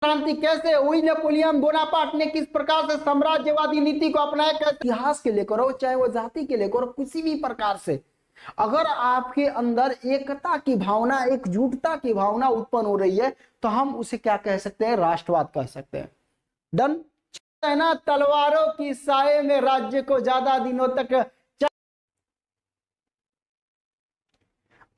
क्रांति कैसे हुई, नेपोलियन बोनापार्ट ने किस प्रकार से साम्राज्यवादी नीति को अपनाया, इतिहास के लेकर हो चाहे वो जाति के लेकर हो, किसी भी प्रकार से अगर आपके अंदर एकता की भावना, एकजुटता की भावना उत्पन्न हो रही है तो हम उसे क्या कह सकते हैं, राष्ट्रवाद कह सकते हैं। डन है ना। तलवारों की साए में राज्य को ज्यादा दिनों तक,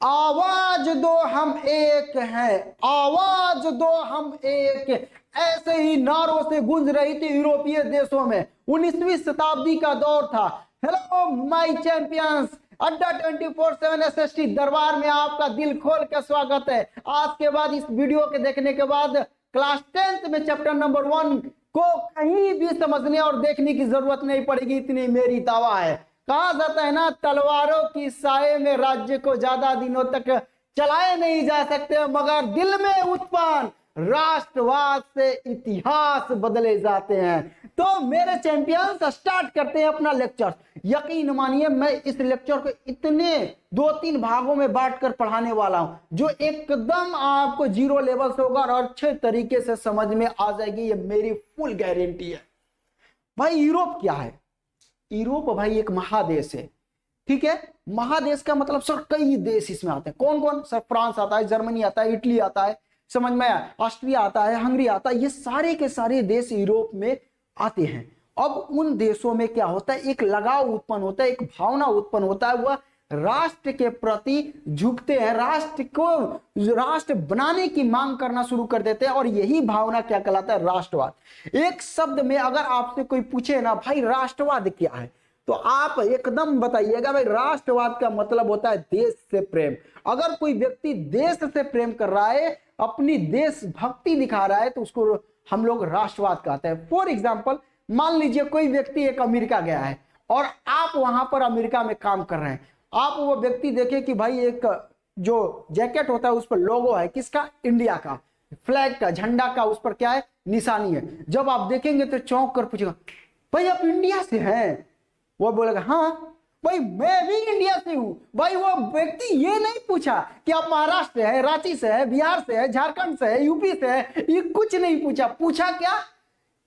आवाज दो हम एक हैं, आवाज दो हम एक, ऐसे ही नारों से गूंज रही थी यूरोपीय देशों में। 19वीं शताब्दी का दौर था। हेलो माय चैंपियंस, अड्डा 24/7 एसएसटी दरबार में आपका दिल खोल कर स्वागत है। आज के बाद इस वीडियो के देखने के बाद क्लास 10th में चैप्टर नंबर 1 को कहीं भी समझने और देखने की जरूरत नहीं पड़ेगी, इतनी मेरी दावा है। कहा जाता है ना, तलवारों की साए में राज्य को ज्यादा दिनों तक चलाए नहीं जा सकते, मगर दिल में उत्पन्न राष्ट्रवाद से इतिहास बदले जाते हैं। तो मेरे चैंपियंस, स्टार्ट करते हैं अपना लेक्चर। यकीन मानिए मैं इस लेक्चर को इतने 2-3 भागों में बांटकर पढ़ाने वाला हूं जो एकदम आपको जीरो लेवल से होगा और अच्छे तरीके से समझ में आ जाएगी, ये मेरी फुल गारंटी है। भाई यूरोप क्या है? यूरोप भाई एक महादेश है, ठीक है। महादेश का मतलब सर कई देश इसमें आते हैं। कौन कौन? सर फ्रांस आता है, जर्मनी आता है, इटली आता है, समझ में आया, ऑस्ट्रिया आता है, हंगरी आता है, ये सारे के सारे देश यूरोप में आते हैं। अब उन देशों में क्या होता है, एक लगाव उत्पन्न होता है, एक भावना उत्पन्न होता है, वह राष्ट्र के प्रति झुकते हैं, राष्ट्र को राष्ट्र बनाने की मांग करना शुरू कर देते हैं, और यही भावना क्या कहलाता है, राष्ट्रवाद। एक शब्द में अगर आपसे कोई पूछे ना भाई राष्ट्रवाद क्या है, तो आप एकदम बताइएगा भाई राष्ट्रवाद का मतलब होता है देश से प्रेम। अगर कोई व्यक्ति देश से प्रेम कर रहा है, अपनी देशभक्ति दिखा रहा है, तो उसको हम लोग राष्ट्रवाद कहते हैं। फॉर एग्जाम्पल, मान लीजिए कोई व्यक्ति एक अमेरिका गया है और आप वहां पर अमेरिका में काम कर रहे हैं। आप वो व्यक्ति देखे कि भाई एक जो जैकेट होता है उस पर लोगो है, किसका? इंडिया का, फ्लैग का, झंडा का, उस पर क्या है, निशानी है। जब आप देखेंगे तो चौंक कर पूछेगा, भाई आप इंडिया से हैं? वो बोलेगा हाँ भाई मैं भी इंडिया से हूं। भाई वो व्यक्ति ये नहीं पूछा कि आप महाराष्ट्र है, रांची से है, बिहार से है, झारखंड से है, यूपी से है, ये कुछ नहीं पूछा। पूछा क्या?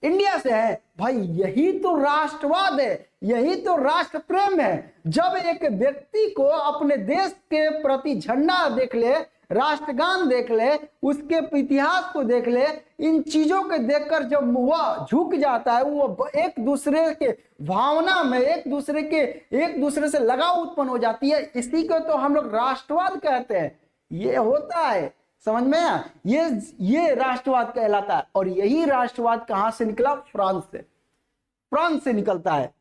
इंडिया से है। भाई यही तो राष्ट्रवाद है, यही तो राष्ट्र प्रेम है। जब एक व्यक्ति को अपने देश के प्रति झंडा देख ले, राष्ट्रगान देख ले, उसके इतिहास को देख ले, इन चीजों को देखकर जब वह झुक जाता है, वो एक दूसरे के भावना में एक दूसरे से लगाव उत्पन्न हो जाती है, इसी को तो हम लोग राष्ट्रवाद कहते हैं। ये होता है, समझ में आया? ये राष्ट्रवाद कहलाता है। और यही राष्ट्रवाद कहां से निकला? फ्रांस से। फ्रांस से निकलता है।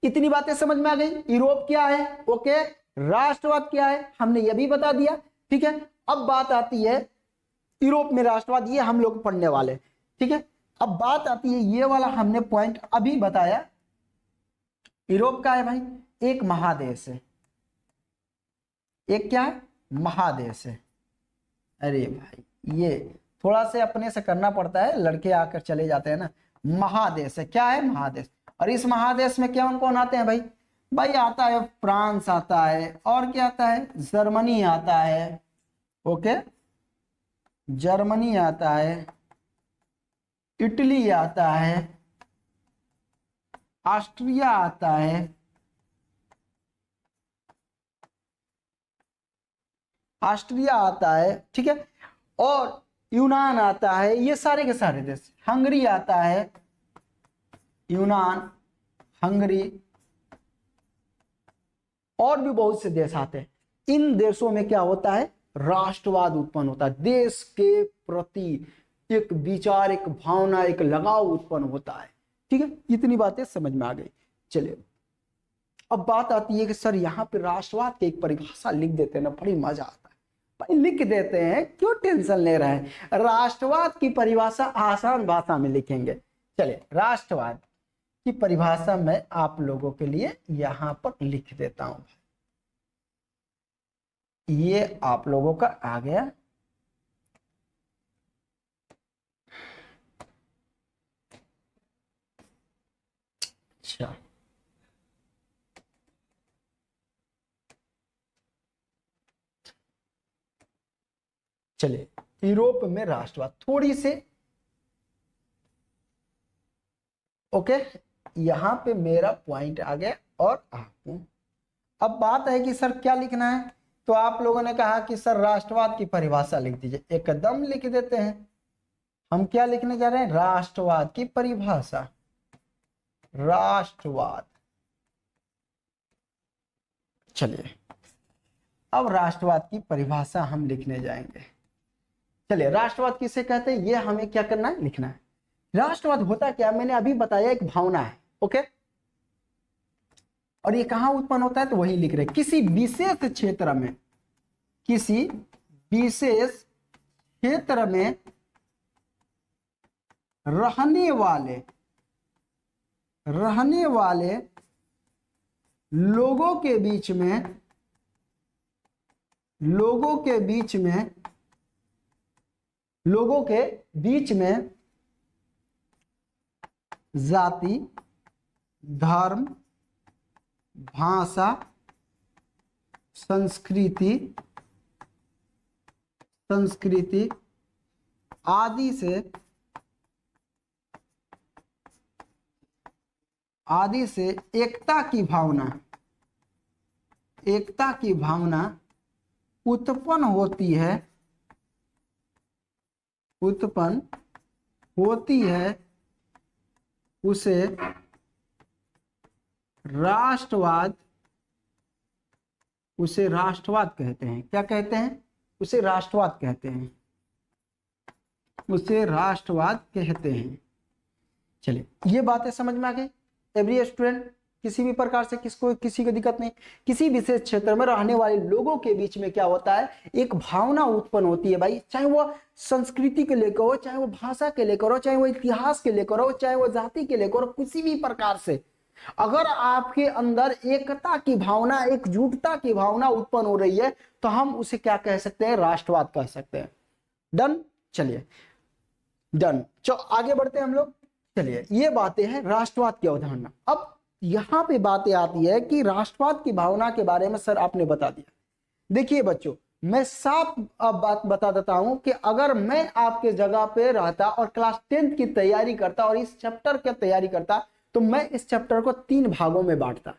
इतनी बातें समझ में आ गई। यूरोप क्या है, ओके, राष्ट्रवाद क्या है हमने ये भी बता दिया, ठीक है। अब बात आती है यूरोप में राष्ट्रवाद, ये हम लोग पढ़ने वाले, ठीक है। अब बात आती है, ये वाला हमने पॉइंट अभी बताया, यूरोप का है भाई एक महादेश है। एक क्या है? महादेश है। अरे भाई ये थोड़ा से अपने से करना पड़ता है, लड़के आकर चले जाते हैं ना। महादेश है, क्या है? महादेश। और इस महादेश में कौन कौन आते हैं भाई? भाई आता है फ्रांस आता है, और क्या आता है? जर्मनी आता है, ओके, जर्मनी आता है, इटली आता है, ऑस्ट्रिया आता है, ऑस्ट्रिया आता है, ठीक है, और यूनान आता है। ये सारे के सारे देश, हंगरी आता है, यूनान, हंगरी, और भी बहुत से देश आते हैं। इन देशों में क्या होता है? राष्ट्रवाद उत्पन्न होता है, देश के प्रति एक विचार, एक भावना, एक लगाव उत्पन्न होता है, ठीक है। इतनी बातें समझ में आ गई। चलिए अब बात आती है कि सर यहाँ पे राष्ट्रवाद की एक परिभाषा लिख देते हैं ना, बड़ी मजा आता है। भाई लिख देते हैं, क्यों टेंशन ले रहे हैं? राष्ट्रवाद की परिभाषा आसान भाषा में लिखेंगे। चलिए राष्ट्रवाद की परिभाषा मैं आप लोगों के लिए यहां पर लिख देता हूं। ये आप लोगों का आ गया। अच्छा चलिए यूरोप में राष्ट्रवाद, थोड़ी से ओके, यहां पे मेरा पॉइंट आ गया। और आपको अब बात है कि सर क्या लिखना है, तो आप लोगों ने कहा कि सर राष्ट्रवाद की परिभाषा लिख दीजिए, एकदम लिख देते हैं। हम क्या लिखने जा रहे हैं, राष्ट्रवाद की परिभाषा। राष्ट्रवाद, चलिए अब राष्ट्रवाद की परिभाषा हम लिखने जाएंगे। चलिए राष्ट्रवाद किसे कहते हैं, ये हमें क्या करना है, लिखना है। राष्ट्रवाद होता क्या, मैंने अभी बताया, एक भावना है। ओके, और ये कहां उत्पन्न होता है, तो वही लिख रहे हैं, किसी विशेष क्षेत्र में, किसी विशेष क्षेत्र में रहने वाले लोगों के बीच में जाति, धर्म, भाषा, संस्कृति आदि से एकता की भावना उत्पन्न होती है, उसे राष्ट्रवाद कहते हैं। क्या कहते हैं, उसे राष्ट्रवाद कहते हैं। चलिए ये बातें समझ में आ गई। एवरी स्टूडेंट, किसी भी प्रकार से किसी को दिक्कत नहीं। किसी विशेष क्षेत्र में रहने वाले लोगों के बीच में क्या होता है, एक भावना उत्पन्न होती है भाई, चाहे वो संस्कृति के लेकर हो, चाहे वो भाषा के लेकर हो, चाहे वो इतिहास के लेकर हो, चाहे वो जाति के लेकर हो, किसी भी प्रकार से अगर आपके अंदर एकता की भावना, एकजुटता की भावना उत्पन्न हो रही है, तो हम उसे क्या कह सकते हैं, राष्ट्रवाद कह सकते हैं। डन, चलिए डन, आगे बढ़ते हैं हम लोग। चलिए ये बातें हैं राष्ट्रवाद की अवधारणा। अब यहां पे बातें आती है कि राष्ट्रवाद की भावना के बारे में सर आपने बता दिया। देखिए बच्चों, मैं साफ बात बता देता हूं कि अगर मैं आपके जगह पे रहता और क्लास 10th की तैयारी करता और इस चैप्टर की तैयारी करता, तो मैं इस चैप्टर को 3 भागों में बांटता।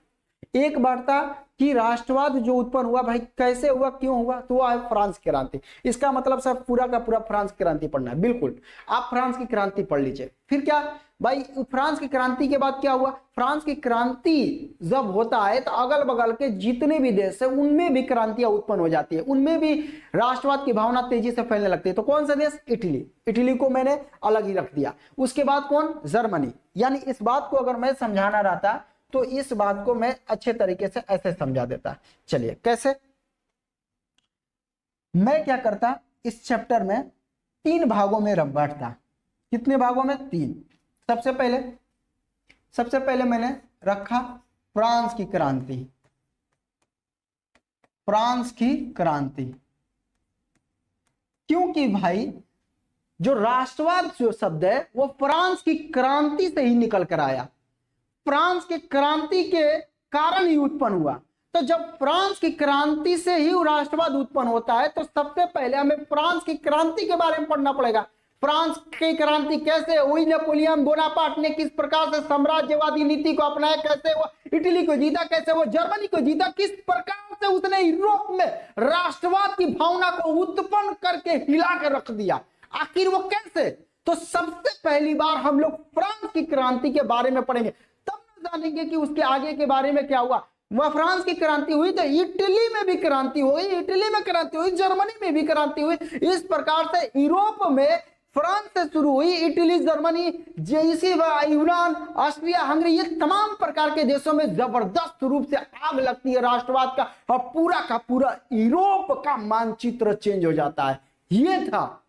एक बांटता कि राष्ट्रवाद जो उत्पन्न हुआ भाई कैसे हुआ, क्यों हुआ, तो वह है फ्रांस की क्रांति। इसका मतलब सर पूरा का पूरा फ्रांस की क्रांति पढ़ना है, बिल्कुल आप फ्रांस की क्रांति पढ़ लीजिए। फिर क्या भाई, फ्रांस की क्रांति के बाद क्या हुआ, फ्रांस की क्रांति जब होता है तो अगल बगल के जितने भी देश है उनमें भी क्रांतियां उत्पन्न हो जाती है, उनमें भी राष्ट्रवाद की भावना तेजी से फैलने लगती है। तो कौन सा देश, इटली। इटली को मैंने अलग ही रख दिया। उसके बाद कौन, जर्मनी। यानी इस बात को अगर मैं समझाना रहता तो इस बात को मैं अच्छे तरीके से ऐसे समझा देता। चलिए कैसे, मैं क्या करता, इस चैप्टर में 3 भागों में बांटता। कितने भागों में, 3। सबसे पहले मैंने रखा फ्रांस की क्रांति। फ्रांस की क्रांति क्योंकि भाई जो राष्ट्रवाद जो शब्द है वो फ्रांस की क्रांति से ही निकल कर आया, फ्रांस की क्रांति के कारण ही उत्पन्न हुआ। तो जब फ्रांस की क्रांति से ही राष्ट्रवाद उत्पन्न होता है तो सबसे पहले हमें फ्रांस की क्रांति के बारे में पढ़ना पड़ेगा। फ्रांस की क्रांति कैसे हुई, नेपोलियन बोनापार्ट ने किस प्रकार से साम्राज्यवादी नीति को अपनाया, कैसे वो इटली को जीता, कैसे वो जर्मनी को जीता, किस प्रकार से उसने यूरोप में राष्ट्रवाद की भावना को उत्पन्न करके हिला कर रख दिया, आखिर वो कैसे। तो सबसे पहली बार हम लोग फ्रांस की क्रांति के बारे में पढ़ेंगे, तब जानेंगे कि उसके आगे के बारे में क्या हुआ। वह फ्रांस की क्रांति हुई तो इटली में भी क्रांति हुई, जर्मनी में भी क्रांति हुई। इस प्रकार से यूरोप में फ्रांस से शुरू हुई, इटली, जर्मनी, यूनान, ऑस्ट्रिया, हंगरी, ये तमाम प्रकार के देशों में जबरदस्त रूप से आग लगती है राष्ट्रवाद का, और पूरा का पूरा यूरोप का मानचित्र चेंज हो जाता है। ये था,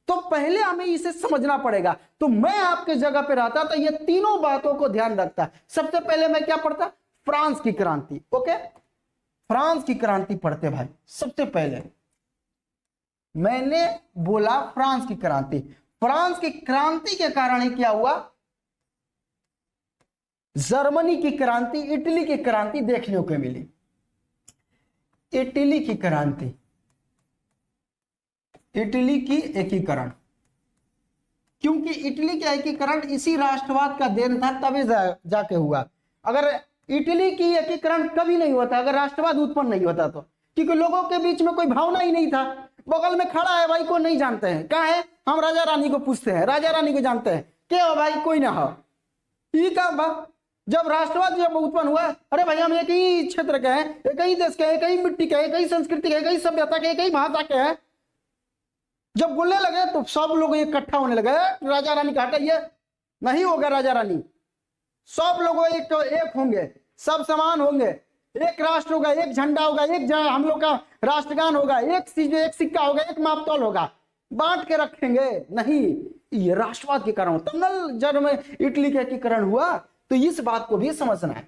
तो पहले हमें इसे समझना पड़ेगा। तो मैं आपके जगह पे रहता तो ये तीनों बातों को ध्यान रखता। सबसे पहले मैं क्या पढ़ता, फ्रांस की क्रांति। ओके, फ्रांस की क्रांति पढ़ते भाई। सबसे पहले मैंने बोला फ्रांस की क्रांति। फ्रांस की क्रांति के कारण ही क्या हुआ, जर्मनी की क्रांति, इटली की क्रांति देखने को मिली। इटली की क्रांति, इटली की एकीकरण, क्योंकि इटली का एकीकरण इसी राष्ट्रवाद का देन था, तभी जाके हुआ। अगर इटली की एकीकरण कभी नहीं होता अगर राष्ट्रवाद उत्पन्न नहीं होता तो, क्योंकि लोगों के बीच में कोई भावना ही नहीं था। बगल में खड़ा है भाई, को नहीं जानते हैं, कहाँ है, हम राजा रानी को पूछते हैं, राजा रानी को जानते हैं, क्या हो भाई, कोई ना हो, ये काम बा। जब राष्ट्रवाद जब उत्पन्न हुआ, अरे भाई हम एक ही क्षेत्र के हैं, एक ही देश के हैं, एक ही मिट्टी के हैं, एक ही संस्कृति के हैं, एक ही सभ्यता के, एक ही भाषा के हैं। जब बोलने लगे तो सब लोग इकट्ठा होने लगे, राजा रानी का हटाइए, नहीं होगा राजा रानी, सब लोग एक होंगे, सब समान होंगे, एक राष्ट्र होगा, एक झंडा होगा, एक हम लोग का राष्ट्रगान होगा, एक सिक्का होगा, एक मापतौल होगा, बांट के रखेंगे। नहीं, ये राष्ट्रवाद के कारण तब न जब में इटली का एकीकरण हुआ, तो इस बात को भी समझना है।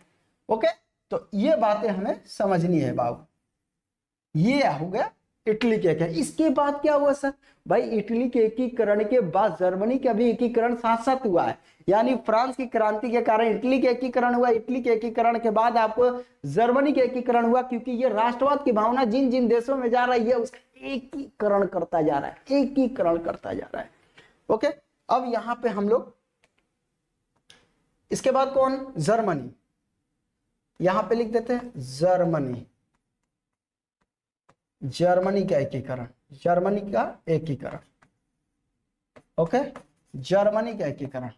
ओके, तो ये बातें हमें समझनी है बाबू। ये हो गया इटली के क्या, इसके बाद क्या हुआ सर, भाई इटली के एकीकरण के बाद जर्मनी का भी एकीकरण साथ साथ हुआ है, यानी फ्रांस की क्रांति के कारण इटली के एकीकरण हुआ, इटली के एकीकरण के बाद आपको जर्मनी के एकीकरण हुआ, क्योंकि ये राष्ट्रवाद की भावना जिन जिन देशों में जा रही है उसका एकीकरण करता जा रहा है, एकीकरण करता जा रहा है। ओके, अब यहां पे हम लोग इसके बाद कौन, जर्मनी, यहां पे लिख देते हैं जर्मनी, जर्मनी का एकीकरण, जर्मनी का एकीकरण। ओके, जर्मनी का एकीकरण,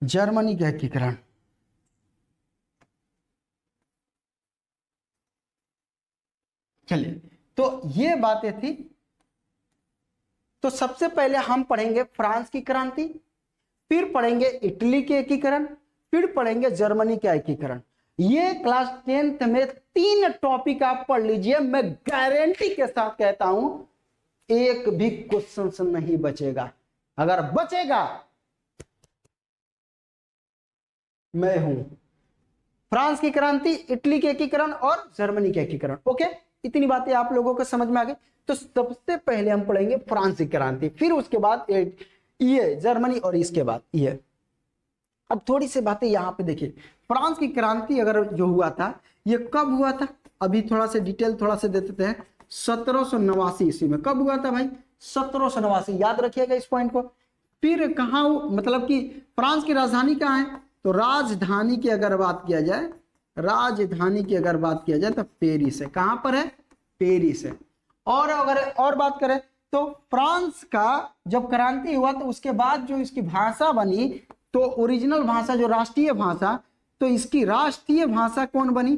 जर्मनी का एकीकरण। चलिए, तो ये बातें थी। तो सबसे पहले हम पढ़ेंगे फ्रांस की क्रांति, फिर पढ़ेंगे इटली के एकीकरण, फिर पढ़ेंगे जर्मनी का एकीकरण। ये क्लास 10th में 3 टॉपिक आप पढ़ लीजिए, मैं गारंटी के साथ कहता हूं एक भी क्वेश्चन नहीं बचेगा, अगर बचेगा मैं हूं। फ्रांस की क्रांति, इटली के एकीकरण और जर्मनी के एकीकरण। ओके, इतनी बातें आप लोगों को समझ में आ गई। तो सबसे पहले हम पढ़ेंगे फ्रांस की क्रांति, फिर उसके बाद ये जर्मनी और इसके बाद ये। अब थोड़ी सी बातें यहाँ पे देखिए, फ्रांस की क्रांति अगर जो हुआ था ये कब हुआ था, अभी थोड़ा सा डिटेल थोड़ा सा दे देते हैं। 1789 ईस्वी में। कब हुआ था भाई, 1789, याद रखिएगा इस पॉइंट को। फिर कहाँ, मतलब कि फ्रांस की राजधानी कहाँ है, तो राजधानी की अगर बात किया जाए, राजधानी की अगर बात किया जाए तो पेरिस है। कहां पर है, पेरिस है। और अगर और बात करें तो फ्रांस का जब क्रांति हुआ तो उसके बाद जो इसकी भाषा बनी, तो ओरिजिनल भाषा जो राष्ट्रीय भाषा, तो इसकी राष्ट्रीय भाषा कौन बनी,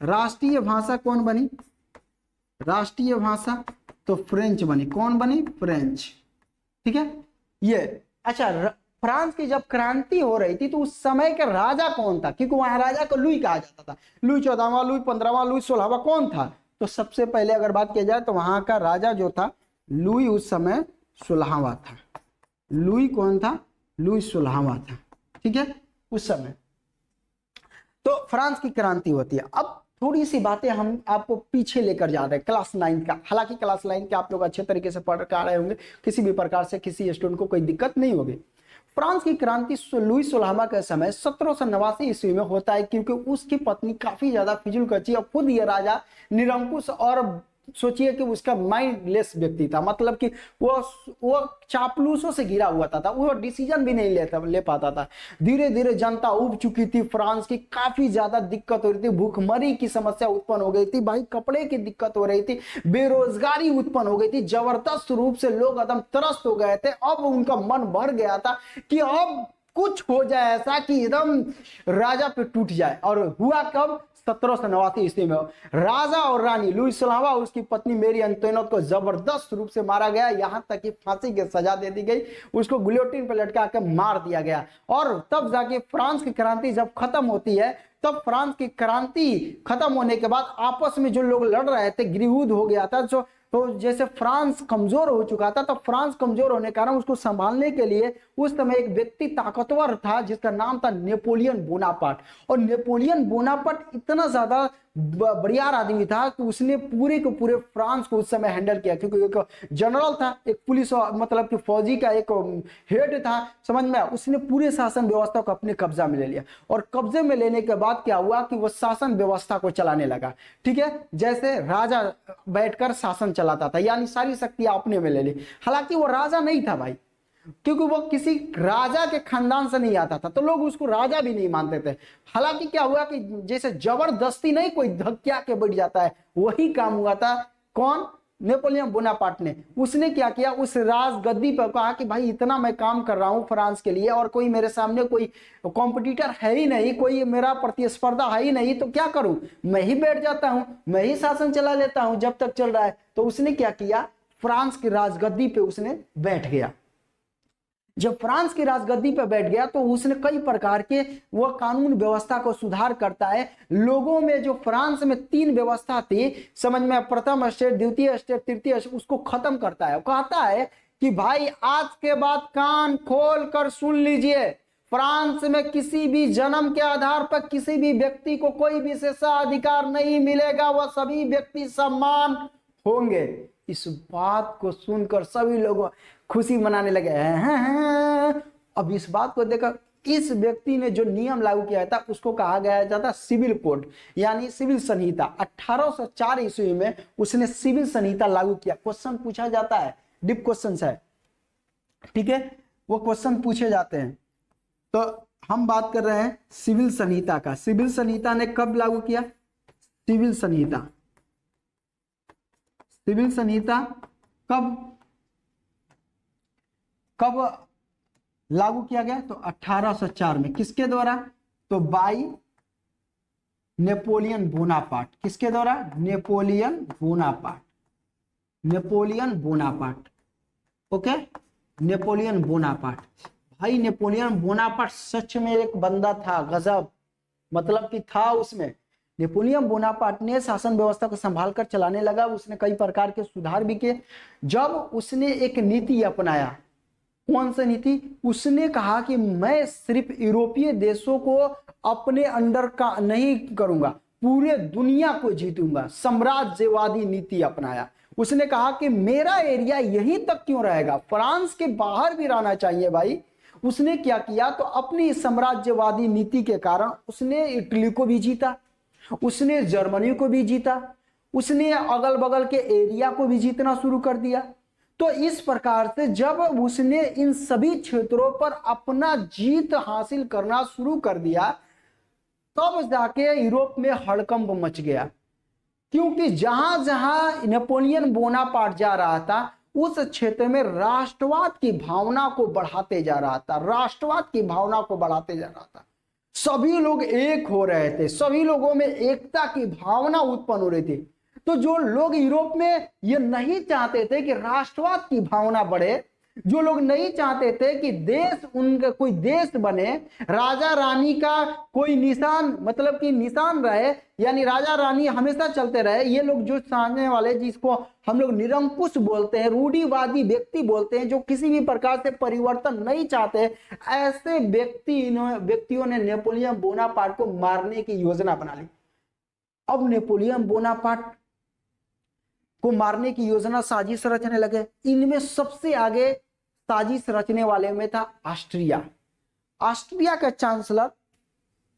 राष्ट्रीय भाषा कौन बनी, राष्ट्रीय भाषा तो फ्रेंच बनी। कौन बनी, फ्रेंच। ठीक है, ये अच्छा। फ्रांस की जब क्रांति हो रही थी तो उस समय का राजा कौन था, क्योंकि वहां राजा को लुई कहा जाता था, लुई 14वां, लुई 15वां, लुई 16वां कौन था, तो सबसे पहले अगर बात किया जाए तो वहां का राजा जो था लुई उस समय 16वां था। लुई कौन था, लुई 16वां था। ठीक है, उस समय तो फ्रांस की क्रांति होती है। अब थोड़ी सी बातें हम आपको पीछे लेकर जा रहे हैं क्लास 9 का। हालांकि क्लास 9 के आप लोग अच्छे तरीके से पढ़ कर रहे होंगे, किसी भी प्रकार से किसी स्टूडेंट को कोई दिक्कत नहीं होगी। फ्रांस की क्रांति लुई 16वां के समय 1789 ईस्वी में होता है, क्योंकि उसकी पत्नी काफी ज्यादा फिजूलखर्ची और खुद ये राजा निरंकुश और सोचिए कि उसका माइंडलेस व्यक्ति था, मतलब कि वो चापलूसों से घिरा हुआ था, वो डिसीजन भी नहीं ले पाता था। धीरे धीरे जनता उब चुकी थी, फ्रांस की काफी ज्यादा दिक्कत हो रही थी, भूखमरी की समस्या उत्पन्न हो गई थी, भाई कपड़े की दिक्कत हो रही थी, बेरोजगारी उत्पन्न हो गई थी, जबरदस्त रूप से लोग एकदम त्रस्त हो गए थे। अब उनका मन भर गया था कि अब कुछ हो जाए ऐसा कि एकदम राजा पे टूट जाए। और हुआ कब, 1789 ईस्वी में राजा और रानी लुई 16वां और उसकी पत्नी मेरी अंतोइनेट को जबरदस्त रूप से मारा गया, यहां तक कि फांसी की सजा दे दी गई, उसको गिलोटिन पर लटका के मार दिया गया। और तब जाके फ्रांस की क्रांति जब खत्म होती है, तब फ्रांस की क्रांति खत्म होने के बाद आपस में जो लोग लड़ रहे थे, गृहयुद्ध हो गया था। तो जैसे फ्रांस कमजोर हो चुका था, तो फ्रांस कमजोर होने के कारण उसको संभालने के लिए उस समय एक व्यक्ति ताकतवर था जिसका नाम था नेपोलियन बोनापार्ट। और नेपोलियन बोनापार्ट इतना ज्यादा बढ़ियार आदमी था कि उसने पूरे के पूरे फ्रांस को उस समय हैंडल किया, क्योंकि एक जनरल था, एक पुलिस मतलब कि फौजी का एक हेड था, समझ में। उसने पूरे शासन व्यवस्था को अपने कब्जा में ले लिया, और कब्जे में लेने के बाद क्या हुआ कि वो शासन व्यवस्था को चलाने लगा। ठीक है, जैसे राजा बैठकर शासन चलाता था, यानी सारी शक्तियां अपने में ले ली। हालांकि वो राजा नहीं था भाई, क्योंकि वो किसी राजा के खानदान से नहीं आता था, तो लोग उसको राजा भी नहीं मानते थे। हालांकि क्या हुआ कि जैसे जबरदस्ती नहीं कोई धक्का के बैठ जाता है, वही काम हुआ था। कौन? नेपोलियन बोनापार्ट ने। उसने क्या किया, उस राजगद्दी पर कहा कि भाई इतना मैं काम कर रहा हूं फ्रांस के लिए, और कोई मेरे सामने कोई कॉम्पिटिटर है ही नहीं, कोई मेरा प्रतिस्पर्धा है ही नहीं, तो क्या करूं, मैं ही बैठ जाता हूं, मैं ही शासन चला लेता हूं जब तक चल रहा है। तो उसने क्या किया, फ्रांस की राजगद्दी पे उसने बैठ गया। जब फ्रांस की राजगद्दी पर बैठ गया तो उसने कई प्रकार के वह कानून व्यवस्था को सुधार करता है। लोगों में जो फ्रांस में 3 व्यवस्था थी, समझ में, प्रथम स्टेट, द्वितीय स्टेट, तृतीय स्टेट, उसको खत्म करता है। कहता है कि भाई आज के बाद कान खोल कर सुन लीजिए, फ्रांस में किसी भी जन्म के आधार पर किसी भी व्यक्ति को कोई विशेषाधिकार नहीं मिलेगा, वह सभी व्यक्ति समान होंगे। इस बात को सुनकर सभी लोग खुशी मनाने लगे हैं। अब इस बात को देखकर इस व्यक्ति ने जो नियम लागू किया था उसको कहा गया जाता सिविल कोड, यानी सिविल संहिता। 1804 ईस्वी में उसने सिविल संहिता लागू किया। क्वेश्चन पूछा जाता है, डीप क्वेश्चन है, ठीक है, वो क्वेश्चन पूछे जाते हैं। तो हम बात कर रहे हैं सिविल संहिता का। सिविल संहिता ने कब लागू किया? सिविल संहिता कब लागू किया गया? तो 1804 में। किसके द्वारा? तो बाई नेपोलियन बोनापार्ट। किसके द्वारा? Napoleon Bonaparte. Okay, Napoleon Bonaparte. भाई नेपोलियन बोनापार्ट सच में एक बंदा था, गजब, मतलब कि था उसमें। नेपोलियन बोनापार्ट ने शासन व्यवस्था को संभाल कर चलाने लगा। उसने कई प्रकार के सुधार भी किए। जब उसने एक नीति अपनाया, कौन सी नीति? उसने कहा कि मैं सिर्फ यूरोपीय देशों को अपने अंडर का नहीं करूंगा, पूरे दुनिया को जीतूंगा। साम्राज्यवादी नीति अपनाया। उसने कहा कि मेरा एरिया यहीं तक क्यों रहेगा, फ्रांस के बाहर भी रहना चाहिए भाई। उसने क्या किया, तो अपनी साम्राज्यवादी नीति के कारण उसने इटली को भी जीता, उसने जर्मनी को भी जीता, उसने अगल बगल के एरिया को भी जीतना शुरू कर दिया। तो इस प्रकार से जब उसने इन सभी क्षेत्रों पर अपना जीत हासिल करना शुरू कर दिया, तब जाके यूरोप में हड़कंप मच गया। क्योंकि जहां जहां नेपोलियन बोनापार्ट जा रहा था, उस क्षेत्र में राष्ट्रवाद की भावना को बढ़ाते जा रहा था। सभी लोग एक हो रहे थे, सभी लोगों में एकता की भावना उत्पन्न हो रही थी। तो जो लोग यूरोप में ये नहीं चाहते थे कि राष्ट्रवाद की भावना बढ़े, जो लोग नहीं चाहते थे कि देश उनका कोई देश बने, राजा रानी का कोई निशान, मतलब कि निशान रहे, यानी राजा रानी हमेशा चलते रहे, ये लोग जो चाहने वाले, जिसको हम लोग निरंकुश बोलते हैं, रूढ़िवादी व्यक्ति बोलते हैं, जो किसी भी प्रकार से परिवर्तन नहीं चाहते, ऐसे व्यक्तियों ने नेपोलियन बोनापार्ट को मारने की योजना बना ली। अब नेपोलियन बोनापार्ट को मारने की योजना, साजिश रचने लगे। इनमें सबसे आगे साजिश रचने वाले में था ऑस्ट्रिया का चांसलर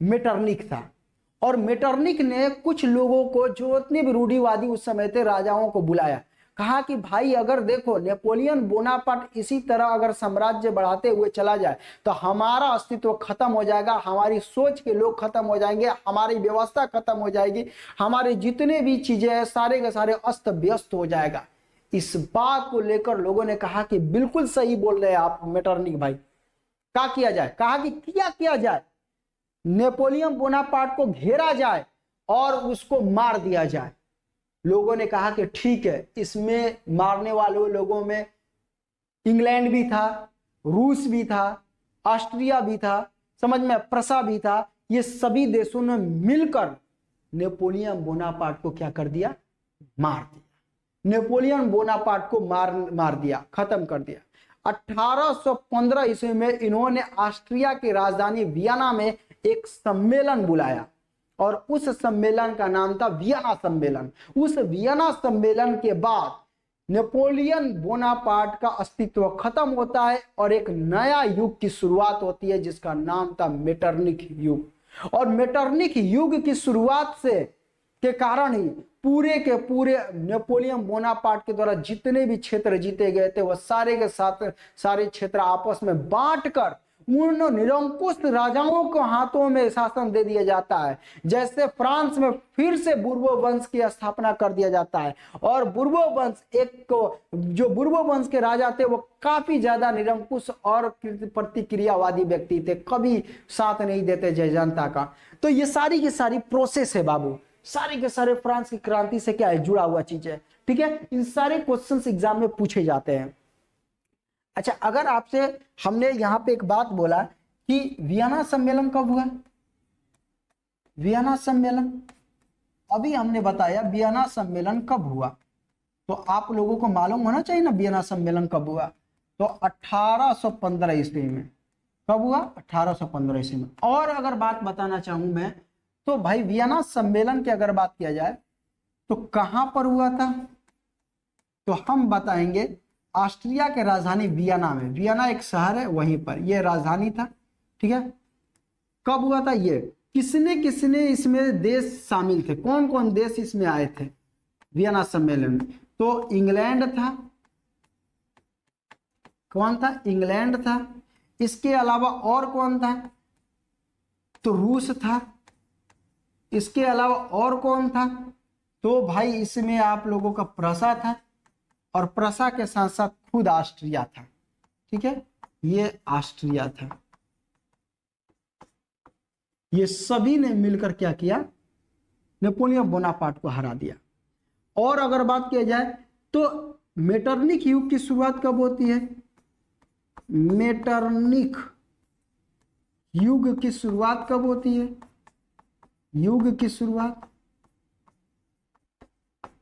मेटरनिक था। और मेटरनिक ने कुछ लोगों को, जो इतने भी रूढ़िवादी उस समय थे, राजाओं को बुलाया। कहा कि भाई अगर देखो नेपोलियन बोनापार्ट इसी तरह अगर साम्राज्य बढ़ाते हुए चला जाए तो हमारा अस्तित्व खत्म हो जाएगा, हमारी सोच के लोग खत्म हो जाएंगे, हमारी व्यवस्था खत्म हो जाएगी, हमारे जितने भी चीजें हैं सारे के सारे अस्त व्यस्त हो जाएगा। इस बात को लेकर लोगों ने कहा कि बिल्कुल सही बोल रहे हैं आप मेटरनिक भाई, क्या किया जाए? कहा कि क्या किया जाए, नेपोलियन बोनापार्ट को घेरा जाए और उसको मार दिया जाए। लोगों ने कहा कि ठीक है। इसमें मारने वाले लोगों में इंग्लैंड भी था, रूस भी था, ऑस्ट्रिया भी था, समझ में, प्रसा भी था। ये सभी देशों ने मिलकर नेपोलियन बोनापार्ट को क्या कर दिया? मार दिया। नेपोलियन बोनापार्ट को मार दिया, खत्म कर दिया। 1815 ईस्वी में इन्होंने ऑस्ट्रिया की राजधानी वियना में एक सम्मेलन बुलाया और उस सम्मेलन का नाम था वियना सम्मेलन। उस वियना सम्मेलन के बाद नेपोलियन बोनापार्ट का अस्तित्व खत्म होता है और एक नया युग की शुरुआत होती है जिसका नाम था मेटरनिख युग। और मेटरनिख युग की शुरुआत से के कारण ही पूरे के पूरे नेपोलियन बोनापार्ट के द्वारा जितने भी क्षेत्र जीते गए थे वह सारे के साथ सारे क्षेत्र आपस में बांटकर उन निरंकुश राजाओं को हाथों में शासन दे दिया जाता है। जैसे फ्रांस में फिर से बुर्बो वंश की स्थापना कर दिया जाता है और बुर्बो वंश जो बुर्बो वंश के राजा थे वो काफी ज्यादा निरंकुश और प्रतिक्रियावादी व्यक्ति थे, कभी साथ नहीं देते जय जनता का। तो ये सारी की सारी प्रोसेस है बाबू, सारे के सारे फ्रांस की क्रांति से क्या है जुड़ा हुआ चीज है। ठीक है, इन सारे क्वेश्चंस एग्जाम में पूछे जाते हैं। अच्छा, अगर आपसे हमने यहाँ पे एक बात बोला कि वियना सम्मेलन कब हुआ, वियना सम्मेलन अभी हमने बताया वियना सम्मेलन कब हुआ, तो आप लोगों को मालूम होना चाहिए ना वियना सम्मेलन कब हुआ। तो 1815 ईस्वी में। कब हुआ? 1815 ईस्वी में। और अगर बात बताना चाहूं मैं तो भाई वियना सम्मेलन की अगर बात किया जाए तो कहां पर हुआ था, तो हम बताएंगे ऑस्ट्रिया के राजधानी वियना में। वियना एक शहर है, वहीं पर यह राजधानी था। ठीक है, कब हुआ था ये, किसने किसने इसमें देश शामिल थे, कौन कौन देश इसमें आए थे वियना सम्मेलन में? तो इंग्लैंड था, कौन था? इंग्लैंड था। इसके अलावा और कौन था? तो रूस था। इसके अलावा और कौन था? तो भाई इसमें आप लोगों का प्रसा था और प्रसा के साथ साथ खुद ऑस्ट्रिया था। ठीक है, ये ऑस्ट्रिया था। ये सभी ने मिलकर क्या किया, नेपोलियन बोनापार्ट को हरा दिया। और अगर बात किया जाए तो मेटरनिख युग की शुरुआत कब होती है? मेटरनिख युग की शुरुआत कब होती है? युग की शुरुआत,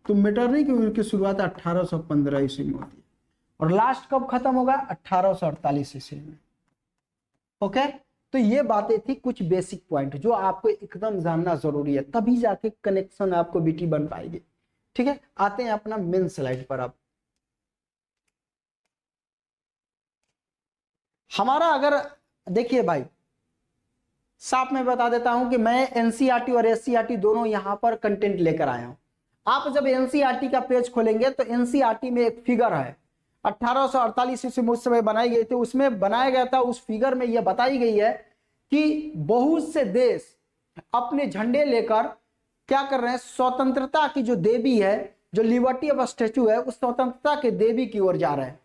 तो मेटरनिख युग की शुरुआत 1815 ईस्वी में होती है और लास्ट कब खत्म होगा? 1848 ईस्वी में। ओके, तो ये बातें थी कुछ बेसिक पॉइंट जो आपको एकदम जानना जरूरी है, तभी जाके कनेक्शन आपको बीटी बन पाएगी। ठीक है, आते हैं अपना मेन स्लाइड पर। अब हमारा अगर देखिए भाई, साफ में बता देता हूं कि मैं एनसीईआरटी और एससीईआरटी दोनों यहां पर कंटेंट लेकर आया हूं। आप जब एनसीईआरटी का पेज खोलेंगे तो एनसीईआरटी में एक फिगर है 1848 ईस्वी में उस समय बनाई गई थी। उसमें बनाया गया था, उस फिगर में यह बताई गई है कि बहुत से देश अपने झंडे लेकर क्या कर रहे हैं, स्वतंत्रता की जो देवी है, जो लिबर्टी ऑफ स्टैचू है, उस स्वतंत्रता के देवी की ओर जा रहे हैं।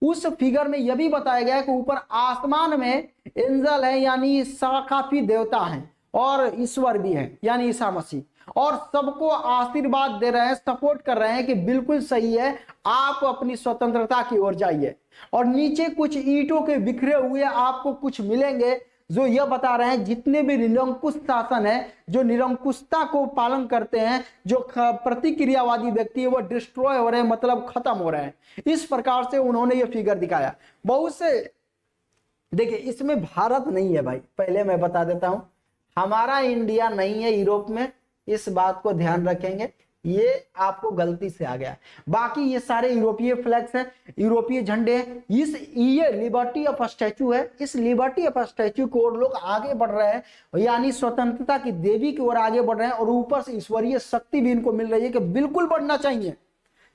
उस फिगर में यह भी बताया गया है कि ऊपर आसमान में एंजल है यानी काफी देवता हैं और ईश्वर भी है यानी ईसा मसीह, और सबको आशीर्वाद दे रहे हैं, सपोर्ट कर रहे हैं कि बिल्कुल सही है, आप अपनी स्वतंत्रता की ओर जाइए। और नीचे कुछ ईंटों के बिखरे हुए आपको कुछ मिलेंगे जो यह बता रहे हैं जितने भी निरंकुश शासन है, जो निरंकुशता को पालन करते हैं, जो प्रतिक्रियावादी व्यक्ति है, वो डिस्ट्रॉय हो रहे हैं, मतलब खत्म हो रहे हैं। इस प्रकार से उन्होंने ये फिगर दिखाया। बहुत से देखिए, इसमें भारत नहीं है भाई, पहले मैं बता देता हूं, हमारा इंडिया नहीं है यूरोप में, इस बात को ध्यान रखेंगे, ये आपको गलती से आ गया। बाकी ये सारे यूरोपीय फ्लैग्स हैं, यूरोपीय झंडे हैं। ये लिबर्टी ऑफ स्टैचू है, इस लिबर्टी ऑफ स्टैचू की ओर लोग आगे बढ़ रहे हैं, यानी स्वतंत्रता की देवी की ओर आगे बढ़ रहे हैं, और ऊपर से ईश्वरीय शक्ति भी इनको मिल रही है कि बिल्कुल बढ़ना चाहिए।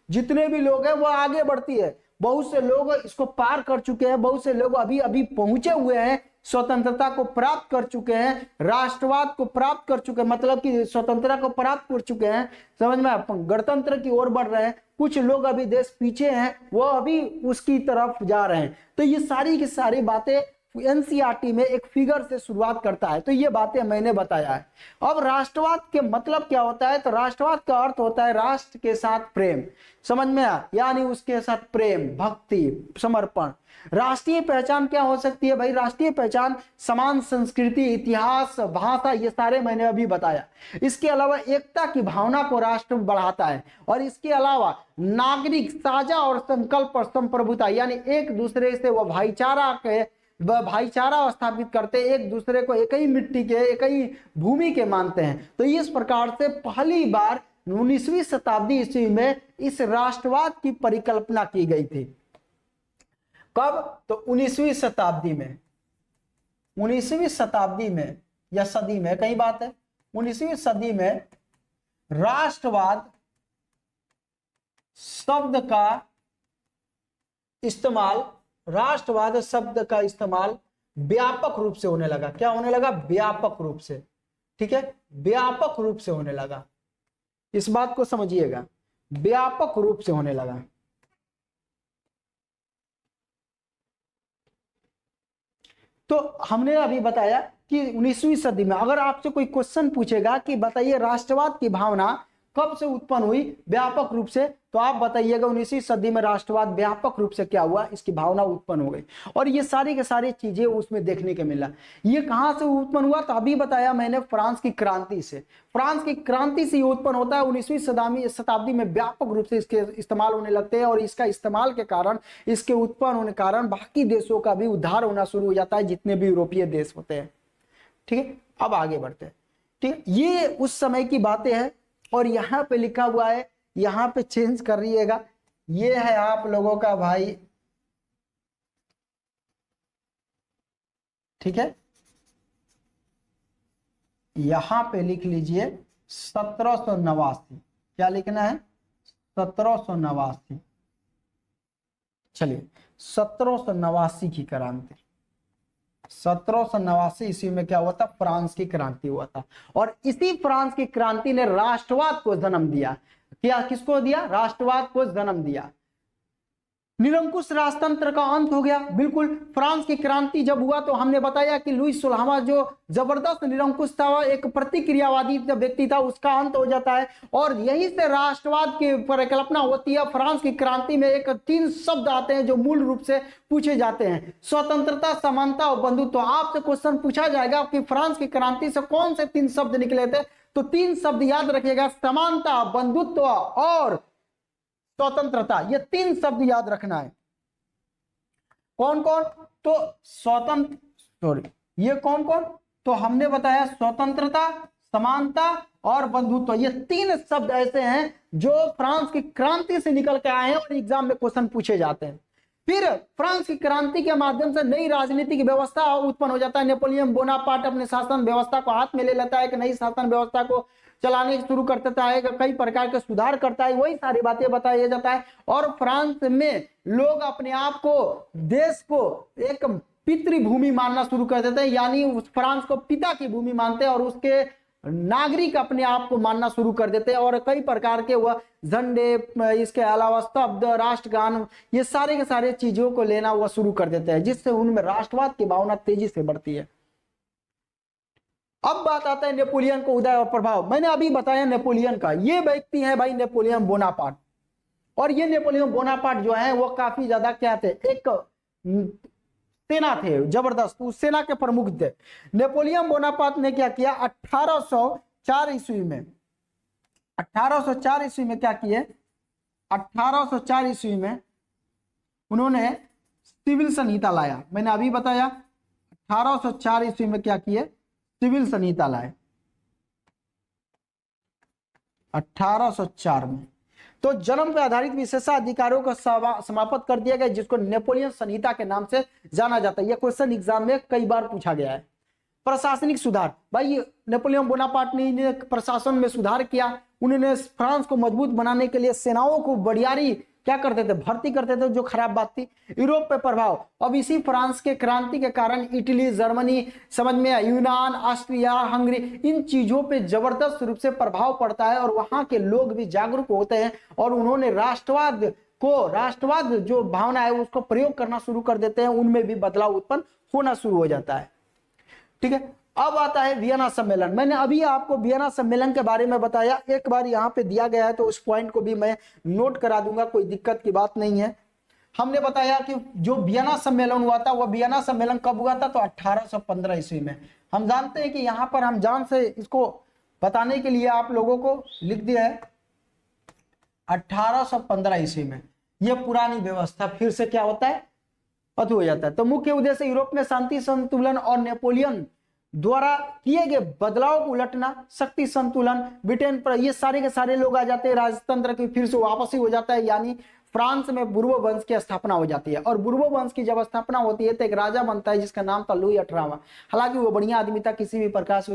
जितने भी लोग हैं वो आगे बढ़ती है। बहुत से लोग इसको पार कर चुके हैं, बहुत से लोग अभी अभी पहुंचे हुए हैं, स्वतंत्रता को प्राप्त कर चुके हैं, राष्ट्रवाद को प्राप्त कर चुके हैं, मतलब कि स्वतंत्रता को प्राप्त कर चुके हैं, समझ में, गणतंत्र की ओर बढ़ रहे हैं। कुछ लोग अभी देश पीछे हैं, वो अभी उसकी तरफ जा रहे हैं। तो ये सारी की सारी बातें एनसीईआरटी में एक फिगर से शुरुआत करता है। तो ये बातें मैंने बताया है। अब राष्ट्रवाद के मतलब क्या होता है, तो राष्ट्रवाद का अर्थ होता है राष्ट्र के साथ प्रेम, समझ में आया, यानी उसके साथ प्रेम, भक्ति, समर्पण। राष्ट्रीय पहचान क्या हो सकती है भाई? राष्ट्रीय पहचान समान संस्कृति, इतिहास, भाषा, ये सारे मैंने अभी बताया। इसके अलावा एकता की भावना को राष्ट्र बढ़ाता है, और इसके अलावा नागरिक साझा और संकल्प और संप्रभुता, यानी एक दूसरे से वो भाईचारा के वह भाईचारा स्थापित करते, एक दूसरे को एक ही मिट्टी के एक ही भूमि के मानते हैं। तो इस प्रकार से पहली बार 19वीं शताब्दी ईस्वी में इस राष्ट्रवाद की परिकल्पना की गई थी। कब? तो 19वीं शताब्दी में, 19वीं शताब्दी में या सदी में, कई बात है, 19वीं सदी में राष्ट्रवाद शब्द का इस्तेमाल, राष्ट्रवाद शब्द का इस्तेमाल व्यापक रूप से होने लगा। क्या होने लगा? व्यापक रूप से। ठीक है, व्यापक रूप से होने लगा, इस बात को समझिएगा, व्यापक रूप से होने लगा। तो हमने अभी बताया कि 19वीं सदी में अगर आपसे कोई क्वेश्चन पूछेगा कि बताइए राष्ट्रवाद की भावना कब से उत्पन्न हुई व्यापक रूप से, तो आप बताइएगा 19वीं सदी में राष्ट्रवाद व्यापक रूप से क्या हुआ, इसकी भावना उत्पन्न हो गई। और ये सारी के सारी चीजें उसमें देखने के मिला। ये कहां से उत्पन्न हुआ? तो अभी बताया मैंने, फ्रांस की क्रांति से। फ्रांस की क्रांति से ये उत्पन्न होता है। 19वीं शताब्दी में व्यापक रूप से इसके इस्तेमाल होने लगते हैं और इसका इस्तेमाल के कारण, इसके उत्पन्न होने के कारण बाकी देशों का भी उद्धार होना शुरू हो जाता है, जितने भी यूरोपीय देश होते हैं। ठीक है, अब आगे बढ़ते हैं। ठीक है, ये उस समय की बातें हैं और यहां पे लिखा हुआ है, यहां पे चेंज कर रहिएगा, ये है आप लोगों का भाई, ठीक है, यहां पे लिख लीजिए 1789। क्या लिखना है? 1789। चलिए, 1789 की क्रांति, 1789 ईस्वी में क्या हुआ था? फ्रांस की क्रांति हुआ था। और इसी फ्रांस की क्रांति ने राष्ट्रवाद को जन्म दिया। क्या किसको दिया? राष्ट्रवाद को जन्म दिया। निरंकुश राजतंत्र का अंत हो गया। बिल्कुल, फ्रांस की क्रांति जब हुआ तो हमने बताया कि लुईस 16वां जो जबरदस्त निरंकुश था, एक प्रतिक्रियावादी व्यक्ति था, उसका अंत हो जाता है और यहीं से राष्ट्रवाद की परिकल्पना होती है। फ्रांस की क्रांति में एक 3 शब्द आते हैं जो मूल रूप से पूछे जाते हैं, स्वतंत्रता, समानता और बंधुत्व। आपसे क्वेश्चन पूछा जाएगा कि फ्रांस की क्रांति से कौन से 3 शब्द निकले थे, तो 3 शब्द याद रखिएगा, समानता, बंधुत्व और स्वतंत्रता। ये 3 शब्द याद रखना है। कौन कौन? तो ये कौन कौन? तो हमने बताया स्वतंत्रता, समानता और बंधुत्व। ये 3 शब्द ऐसे हैं जो फ्रांस की क्रांति से निकल के आए हैं और एग्जाम में क्वेश्चन पूछे जाते हैं। फिर फ्रांस की क्रांति के माध्यम से नई राजनीतिक व्यवस्था उत्पन्न हो जाता है। नेपोलियन बोनापार्ट अपने शासन व्यवस्था को हाथ में ले लेता है, एक नई शासन व्यवस्था को चलाने शुरू कर देता है, कई प्रकार के सुधार करता है, वही सारी बातें बताया जाता है। और फ्रांस में लोग अपने आप को, देश को एक पितृभूमि मानना शुरू कर देते हैं, यानी उस फ्रांस को पिता की भूमि मानते हैं और उसके नागरिक अपने आप को मानना शुरू कर देते हैं। और कई प्रकार के वह झंडे, इसके अलावा शब्द, राष्ट्रगान, ये सारे के सारे चीजों को लेना वह शुरू कर देते हैं, जिससे उनमें राष्ट्रवाद की भावना तेजी से बढ़ती है। अब बात आता है नेपोलियन को उदय और प्रभाव। मैंने अभी बताया नेपोलियन का, ये व्यक्ति है भाई नेपोलियन बोनापार्ट। और ये नेपोलियन बोनापार्ट जो है वो काफी ज्यादा क्या थे, एक सेना थे जबरदस्त, उस सेना के प्रमुख थे। नेपोलियन बोनापार्ट ने क्या किया? 1804 ईस्वी में, 1804 ईस्वी में क्या किए? 1804 ईस्वी में उन्होंने सिविल संहिता लाया। मैंने अभी बताया 1804 ईस्वी में क्या किए? सिविल संहिता लाए 1804 में। तो जन्म पर आधारित विशेषाधिकारों का समाप्त कर दिया गया, जिसको नेपोलियन संहिता के नाम से जाना जाता है। यह क्वेश्चन एग्जाम में कई बार पूछा गया है। प्रशासनिक सुधार, भाई नेपोलियन बोनापार्ट ने प्रशासन में सुधार किया। उन्होंने फ्रांस को मजबूत बनाने के लिए सेनाओं को बढ़ियारी क्या करते थे? भर्ती करते थे, जो खराब बात थी। यूरोप पे प्रभाव, अब इसी फ्रांस के क्रांति के कारण इटली, जर्मनी, समझ में, यूनान, ऑस्ट्रिया, हंगरी, इन चीजों पे जबरदस्त रूप से प्रभाव पड़ता है और वहां के लोग भी जागरूक होते हैं और उन्होंने राष्ट्रवाद जो भावना है उसको प्रयोग करना शुरू कर देते हैं। उनमें भी बदलाव उत्पन्न होना शुरू हो जाता है। ठीक है, अब आता है वियना सम्मेलन। मैंने अभी आपको वियना सम्मेलन के बारे में बताया, एक बार यहाँ पे दिया गया है तो उस पॉइंट को भी मैं नोट करा दूंगा, कोई दिक्कत की बात नहीं है। हमने बताया कि जो वियना सम्मेलन हुआ था, वह वियना सम्मेलन कब हुआ था? तो 1815 ईस्वी में। हम जानते हैं कि यहाँ पर हम जान से इसको बताने के लिए आप लोगों को लिख दिया है 1815 ईस्वी में। यह पुरानी व्यवस्था फिर से क्या होता है? अथवा हो जाता है। तो मुख्य उद्देश्य यूरोप में शांति संतुलन और नेपोलियन द्वारा किए गए बदलाव को उलटना, शक्ति संतुलन ब्रिटेन पर, ये सारे के सारे लोग आ जाते हैं, राजतंत्र की फिर से वापसी हो जाता है, यानी फ्रांस में बुर्बो वंश की स्थापना हो जाती है। और बुर्बो वंश की जब स्थापना होती है तो एक राजा बनता है जिसका नाम था लुई 18वां। हालांकि वो बढ़िया आदमी था, किसी भी प्रकार से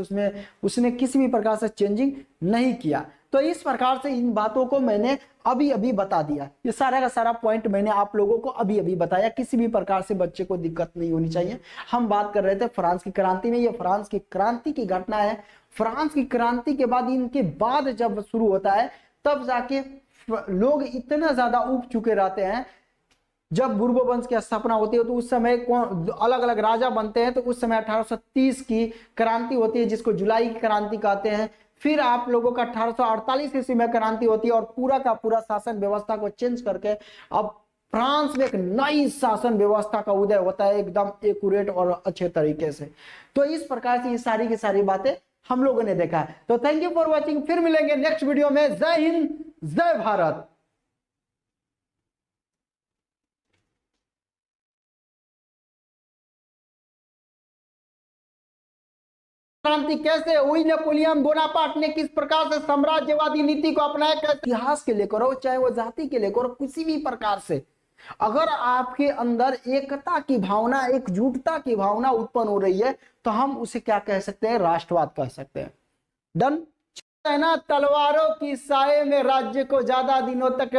उसने किसी भी प्रकार से चेंजिंग नहीं किया। तो इस प्रकार से इन बातों को मैंने अभी अभी बता दिया, ये सारा का सारा पॉइंट मैंने आप लोगों को अभी अभी बताया, किसी भी प्रकार से बच्चे को दिक्कत नहीं होनी चाहिए। हम बात कर रहे थे फ्रांस की क्रांति में, ये फ्रांस की क्रांति की घटना है। फ्रांस की क्रांति के बाद, इनके बाद जब शुरू होता है तब जाके लोग इतना ज्यादा उब चुके रहते हैं। जब बुर्बो वंश की स्थापना होती है तो उस समय कौन अलग अलग राजा बनते हैं, तो उस समय 1830 की क्रांति होती है जिसको जुलाई की क्रांति कहते हैं। फिर आप लोगों का 1848 ईस्वी में क्रांति होती है और पूरा का पूरा शासन व्यवस्था को चेंज करके अब फ्रांस में एक नई शासन व्यवस्था का उदय होता है, एकदम एक्यूरेट और अच्छे तरीके से। तो इस प्रकार से ये सारी की सारी बातें हम लोगों ने देखा है। तो थैंक यू फॉर वॉचिंग, फिर मिलेंगे नेक्स्ट वीडियो में। जय हिंद, जय भारत। क्रांति कैसे हुई, नेपोलियन बोनापार्ट ने किस प्रकार से साम्राज्यवादी नीति को अपनाया, कैसे इतिहास के लेकर हो चाहे वो जाति के लेकर हो, किसी भी प्रकार से अगर आपके अंदर एकता की भावना, एकजुटता की भावना उत्पन्न हो रही है तो हम उसे क्या कह सकते हैं, राष्ट्रवाद कह सकते हैं। डन है ना। तलवारों की साए में राज्य को ज्यादा दिनों तक